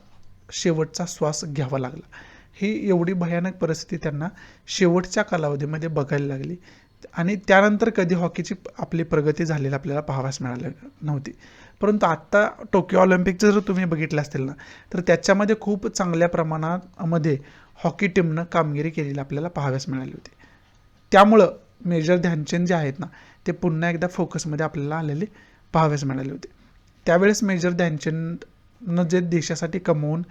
शेवटचा श्वास घ्यावा लागला. ही एवढी भयानक परिस्थिती त्यांना शेवटच्या कालावधीमध्ये बघायला लागली. आणि त्यानंतर कधी हॉकीची आपली प्रगती झालेली आपल्याला पाहाव्यास मिळाली नव्हती. परंतु आत्ता टोकियो ऑलिम्पिकचं जर तुम्ही बघितलं असतील ना, तर त्याच्यामध्ये खूप चांगल्या प्रमाणामध्ये हॉकी टीमनं कामगिरी केलेली आपल्याला पाहाव्यास मिळाली होती. त्यामुळं मेजर ध्यानचंद जे आहेत ना, ते पुन्हा एकदा फोकसमध्ये आपल्याला आलेले पाहाव्यास मिळाले होते. त्यावेळेस मेजर ध्यानचंदनं जे देशासाठी कमवून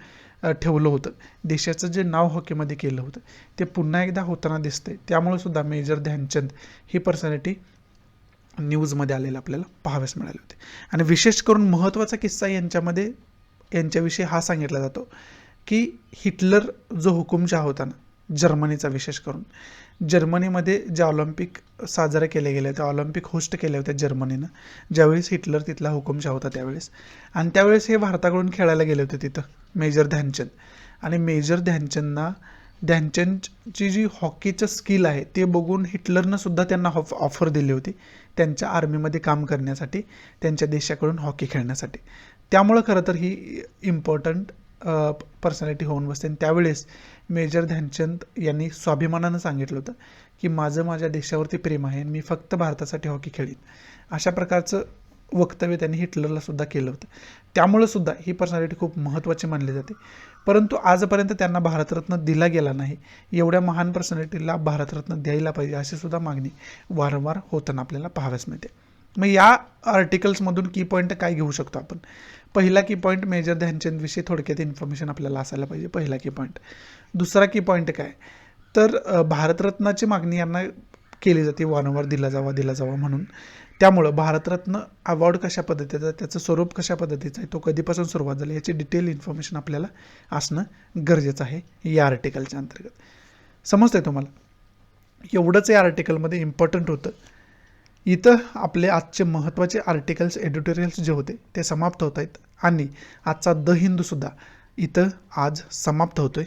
ठेवलं होतं, देशाचं जे नाव हॉकीमध्ये केलं होतं, ते पुन्हा एकदा होताना दिसतंय. त्यामुळे सुद्धा मेजर ध्यानचंद ही पर्सनॅलिटी न्यूजमध्ये आलेलं आपल्याला पाहाव्यास मिळाले होते. आणि विशेष करून महत्त्वाचा किस्सा यांच्याविषयी हा सांगितला जातो की हिटलर जो हुकुमशहा होता ना, जर्मनीचा, विशेष करून जर्मनीमध्ये ज्या ऑलिम्पिक साजरे केले गेले, त्या ऑलिम्पिक होस्ट केल्या होत्या जर्मनीनं, ज्यावेळेस हिटलर तिथला हुकुमशहा होता त्यावेळेस. आणि त्यावेळेस हे भारताकडून खेळायला गेले होते तिथं मेजर ध्यानचंद. आणि मेजर ध्यानचंदची जी हॉकीचं स्किल आहे ते बघून हिटलरनं सुद्धा त्यांना ऑफर दिली होती त्यांच्या आर्मीमध्ये काम करण्यासाठी, त्यांच्या देशाकडून हॉकी खेळण्यासाठी. त्यामुळं खरं तर ही इम्पॉर्टंट पर्सनॅलिटी होऊन बसते. आणि त्यावेळेस मेजर ध्यानचंद यांनी स्वाभिमानानं सांगितलं होतं की माझ्या देशावरती प्रेम आहे आणि मी फक्त भारतासाठी हॉकी खेळीन, अशा प्रकारचं वक्तव्य त्यांनी हिटलरला सुद्धा केलं होतं. त्यामुळं सुद्धा ही पर्सनॅलिटी खूप महत्त्वाची मानली जाते. परंतु आजपर्यंत त्यांना भारतरत्न दिला गेला नाही. एवढ्या महान पर्सनॅलिटीला भारतरत्न द्यायला पाहिजे अशी सुद्धा मागणी वारंवार होताना आपल्याला पाहाव्यास मिळते. मग या आर्टिकल्समधून की पॉईंट काय घेऊ शकतो आपण? पहिला की पॉईंट, मेजर ध्यानचंदविषयी थोडक्यात इन्फॉर्मेशन आपल्याला असायला पाहिजे, पहिला की पॉईंट. दुसरा की पॉईंट काय, तर भारतरत्नाची मागणी यांना केली जाते, वारंवार दिला जावा म्हणून. त्यामुळं भारतरत्न अवॉर्ड कशा पद्धतीचा, त्याचं स्वरूप कशा पद्धतीचं आहे, तो कधीपासून सुरुवात झाली, याची डिटेल इन्फॉर्मेशन आपल्याला असणं गरजेचं आहे या आर्टिकलच्या अंतर्गत. समजतंय तुम्हाला? एवढंच या आर्टिकलमध्ये इम्पॉर्टंट होतं. इथं आपले आजचे महत्त्वाचे आर्टिकल्स, एडिटोरियल्स जे होते ते समाप्त होत आहेत आणि आजचा द हिंदूसुद्धा इथं आज समाप्त होतोय.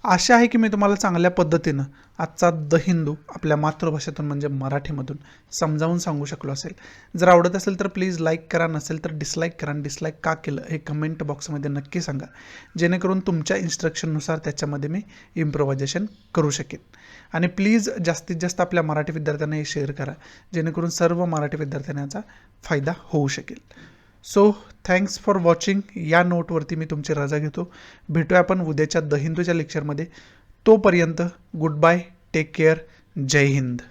आशा आहे की मी तुम्हाला चांगल्या पद्धतीनं आजचा द हिंदू आपल्या मातृभाषेतून म्हणजे मराठीमधून समजावून सांगू शकलो असेल. जर आवडत असेल तर प्लीज लाईक करा, नसेल तर डिसलाईक करा. आणि डिसलाईक का केलं हे कमेंट बॉक्समध्ये नक्की सांगा, जेणेकरून तुमच्या इन्स्ट्रक्शननुसार त्याच्यामध्ये मी इम्प्रोव्हायझेशन करू शकेन. आणि प्लीज जास्तीत जास्त आपल्या मराठी विद्यार्थ्यांना हे शेअर करा, जेणेकरून सर्व मराठी विद्यार्थ्यांना याचा फायदा होऊ शकेल. So thanks for watching. या नोटवरती मी तुमची रजा घेतो. भेटूया आपण उद्याच्या द हिंदूच्या लेक्चरमध्ये. तोपर्यंत गुड बाय, टेक केअर, जय हिंद.